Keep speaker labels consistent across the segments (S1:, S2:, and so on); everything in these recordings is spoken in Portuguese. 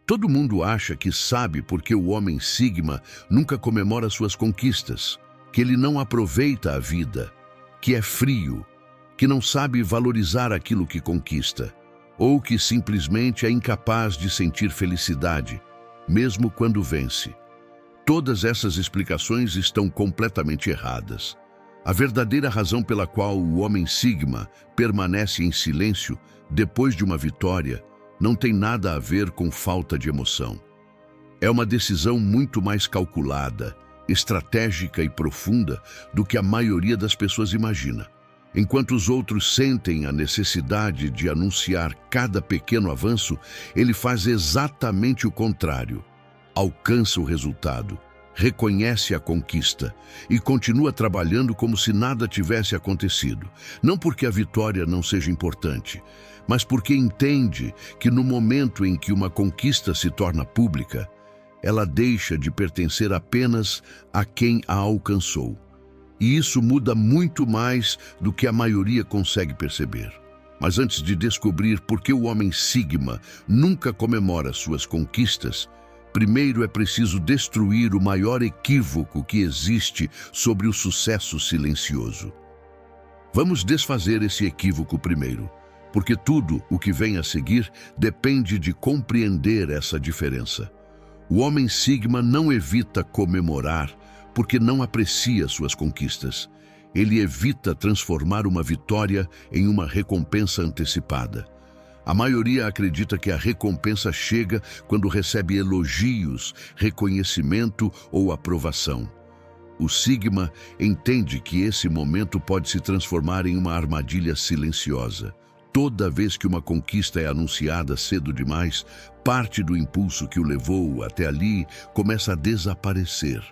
S1: Todo mundo acha que sabe porque o homem Sigma nunca comemora suas conquistas, que ele não aproveita a vida, que é frio, que não sabe valorizar aquilo que conquista, ou que simplesmente é incapaz de sentir felicidade, mesmo quando vence. Todas essas explicações estão completamente erradas. A verdadeira razão pela qual o homem Sigma permanece em silêncio depois de uma vitória não tem nada a ver com falta de emoção. É uma decisão muito mais calculada, estratégica e profunda do que a maioria das pessoas imagina. Enquanto os outros sentem a necessidade de anunciar cada pequeno avanço, ele faz exatamente o contrário. Alcança o resultado, reconhece a conquista e continua trabalhando como se nada tivesse acontecido. Não porque a vitória não seja importante, mas porque entende que no momento em que uma conquista se torna pública, ela deixa de pertencer apenas a quem a alcançou. E isso muda muito mais do que a maioria consegue perceber. Mas antes de descobrir por que o homem Sigma nunca comemora suas conquistas, primeiro é preciso destruir o maior equívoco que existe sobre o sucesso silencioso. Vamos desfazer esse equívoco primeiro, porque tudo o que vem a seguir depende de compreender essa diferença. O homem Sigma não evita comemorar porque não aprecia suas conquistas. Ele evita transformar uma vitória em uma recompensa antecipada. A maioria acredita que a recompensa chega quando recebe elogios, reconhecimento ou aprovação. O Sigma entende que esse momento pode se transformar em uma armadilha silenciosa. Toda vez que uma conquista é anunciada cedo demais, parte do impulso que o levou até ali começa a desaparecer.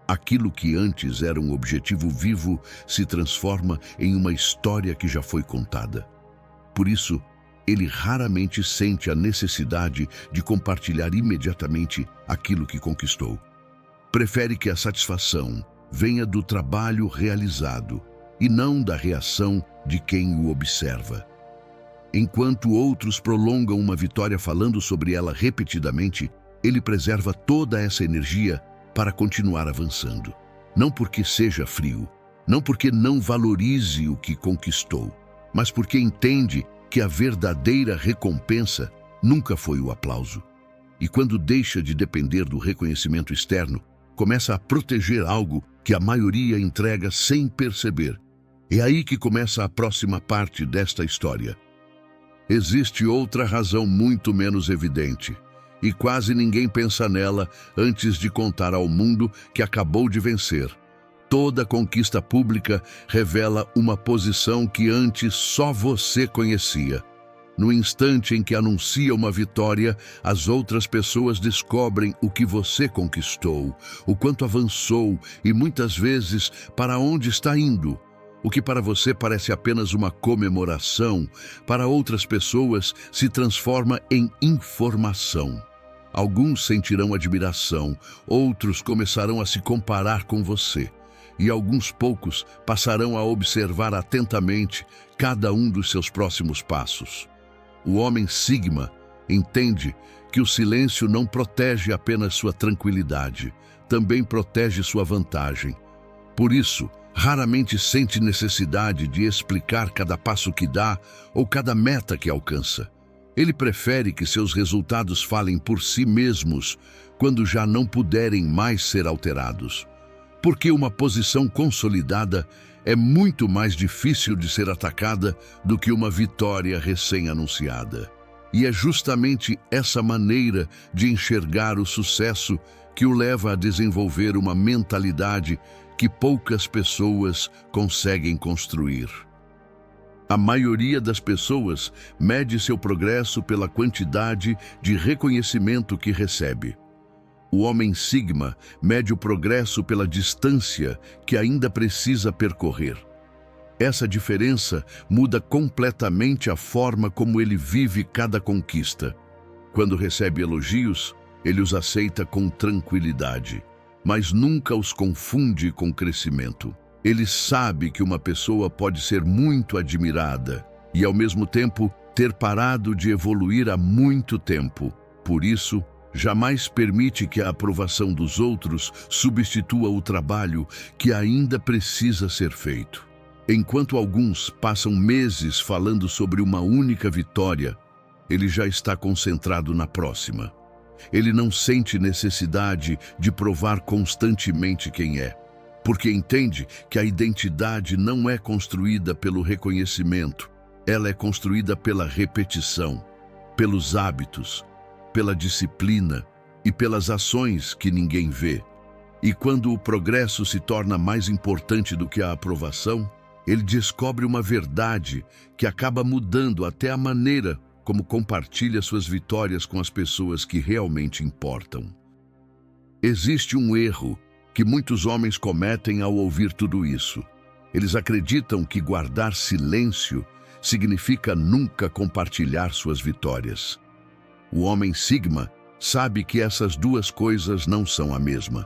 S1: Aquilo que antes era um objetivo vivo se transforma em uma história que já foi contada. Por isso, ele raramente sente a necessidade de compartilhar imediatamente aquilo que conquistou. Prefere que a satisfação venha do trabalho realizado e não da reação de quem o observa. Enquanto outros prolongam uma vitória falando sobre ela repetidamente, ele preserva toda essa energia para continuar avançando. Não porque seja frio, não porque não valorize o que conquistou, mas porque entende que a verdadeira recompensa nunca foi o aplauso. E quando deixa de depender do reconhecimento externo, começa a proteger algo que a maioria entrega sem perceber. É aí que começa a próxima parte desta história. Existe outra razão muito menos evidente, e quase ninguém pensa nela antes de contar ao mundo que acabou de vencer. Toda conquista pública revela uma posição que antes só você conhecia. No instante em que anuncia uma vitória, as outras pessoas descobrem o que você conquistou, o quanto avançou e muitas vezes para onde está indo. O que para você parece apenas uma comemoração, para outras pessoas se transforma em informação. Alguns sentirão admiração, outros começarão a se comparar com você. E alguns poucos passarão a observar atentamente cada um dos seus próximos passos. O homem Sigma entende que o silêncio não protege apenas sua tranquilidade, também protege sua vantagem. Por isso, raramente sente necessidade de explicar cada passo que dá ou cada meta que alcança. Ele prefere que seus resultados falem por si mesmos quando já não puderem mais ser alterados. Porque uma posição consolidada é muito mais difícil de ser atacada do que uma vitória recém-anunciada. E é justamente essa maneira de enxergar o sucesso que o leva a desenvolver uma mentalidade que poucas pessoas conseguem construir. A maioria das pessoas mede seu progresso pela quantidade de reconhecimento que recebe. O homem Sigma mede o progresso pela distância que ainda precisa percorrer. Essa diferença muda completamente a forma como ele vive cada conquista. Quando recebe elogios, ele os aceita com tranquilidade, mas nunca os confunde com crescimento. Ele sabe que uma pessoa pode ser muito admirada e, ao mesmo tempo, ter parado de evoluir há muito tempo. Por isso, Jamais permite que a aprovação dos outros substitua o trabalho que ainda precisa ser feito. Enquanto alguns passam meses falando sobre uma única vitória, ele já está concentrado na próxima. Ele não sente necessidade de provar constantemente quem é, porque entende que a identidade não é construída pelo reconhecimento, ela é construída pela repetição, pelos hábitos, pela disciplina e pelas ações que ninguém vê. E quando o progresso se torna mais importante do que a aprovação, ele descobre uma verdade que acaba mudando até a maneira como compartilha suas vitórias com as pessoas que realmente importam. Existe um erro que muitos homens cometem ao ouvir tudo isso. Eles acreditam que guardar silêncio significa nunca compartilhar suas vitórias. O homem Sigma sabe que essas duas coisas não são a mesma.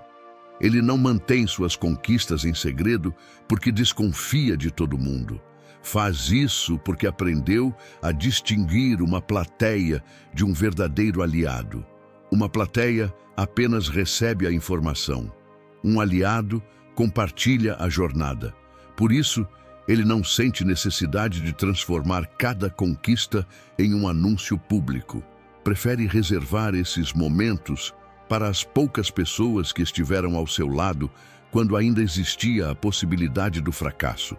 S1: Ele não mantém suas conquistas em segredo porque desconfia de todo mundo. Faz isso porque aprendeu a distinguir uma plateia de um verdadeiro aliado. Uma plateia apenas recebe a informação. Um aliado compartilha a jornada. Por isso, ele não sente necessidade de transformar cada conquista em um anúncio público. Prefere reservar esses momentos para as poucas pessoas que estiveram ao seu lado quando ainda existia a possibilidade do fracasso.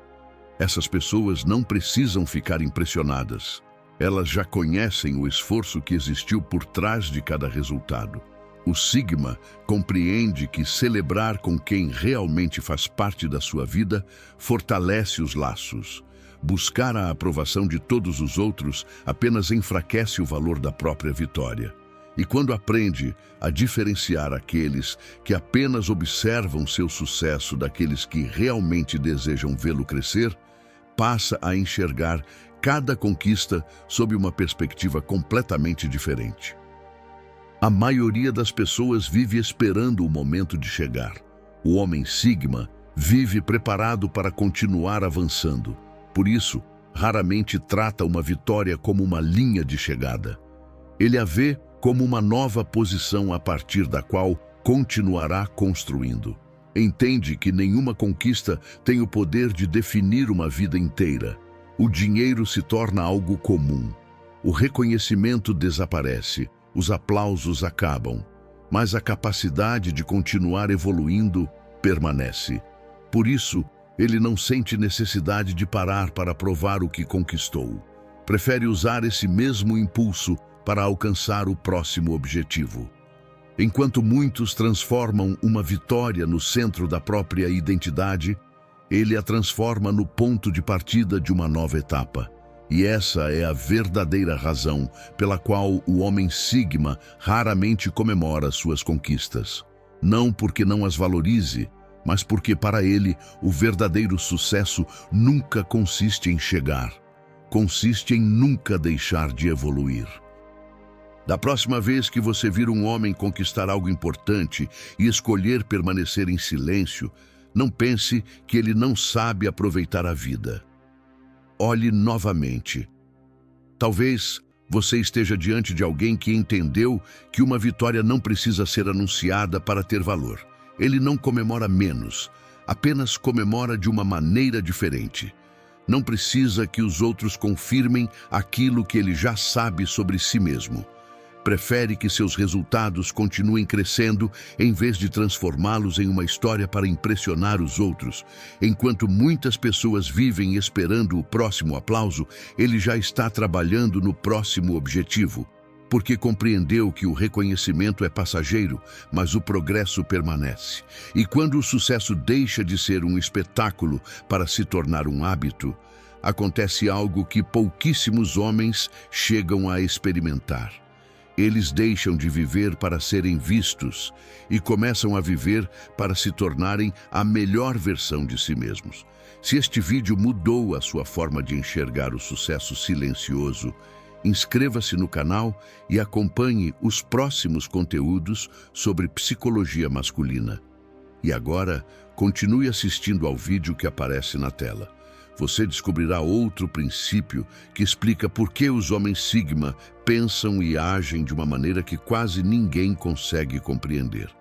S1: Essas pessoas não precisam ficar impressionadas. Elas já conhecem o esforço que existiu por trás de cada resultado. O Sigma compreende que celebrar com quem realmente faz parte da sua vida fortalece os laços. Buscar a aprovação de todos os outros apenas enfraquece o valor da própria vitória. E quando aprende a diferenciar aqueles que apenas observam seu sucesso daqueles que realmente desejam vê-lo crescer, passa a enxergar cada conquista sob uma perspectiva completamente diferente. A maioria das pessoas vive esperando o momento de chegar. O homem Sigma vive preparado para continuar avançando. Por isso, raramente trata uma vitória como uma linha de chegada. Ele a vê como uma nova posição a partir da qual continuará construindo. Entende que nenhuma conquista tem o poder de definir uma vida inteira. O dinheiro se torna algo comum. O reconhecimento desaparece, os aplausos acabam, mas a capacidade de continuar evoluindo permanece. Por isso, ele não sente necessidade de parar para provar o que conquistou. Prefere usar esse mesmo impulso para alcançar o próximo objetivo. Enquanto muitos transformam uma vitória no centro da própria identidade, ele a transforma no ponto de partida de uma nova etapa. E essa é a verdadeira razão pela qual o homem Sigma raramente comemora suas conquistas. Não porque não as valorize, mas porque para ele o verdadeiro sucesso nunca consiste em chegar. Consiste em nunca deixar de evoluir. Da próxima vez que você vir um homem conquistar algo importante e escolher permanecer em silêncio, não pense que ele não sabe aproveitar a vida. Olhe novamente. Talvez você esteja diante de alguém que entendeu que uma vitória não precisa ser anunciada para ter valor. Ele não comemora menos, apenas comemora de uma maneira diferente. Não precisa que os outros confirmem aquilo que ele já sabe sobre si mesmo. Prefere que seus resultados continuem crescendo em vez de transformá-los em uma história para impressionar os outros. Enquanto muitas pessoas vivem esperando o próximo aplauso, ele já está trabalhando no próximo objetivo, porque compreendeu que o reconhecimento é passageiro, mas o progresso permanece. E quando o sucesso deixa de ser um espetáculo para se tornar um hábito, acontece algo que pouquíssimos homens chegam a experimentar. Eles deixam de viver para serem vistos e começam a viver para se tornarem a melhor versão de si mesmos. Se este vídeo mudou a sua forma de enxergar o sucesso silencioso, inscreva-se no canal e acompanhe os próximos conteúdos sobre psicologia masculina. E agora, continue assistindo ao vídeo que aparece na tela. você descobrirá outro princípio que explica por que os homens Sigma pensam e agem de uma maneira que quase ninguém consegue compreender.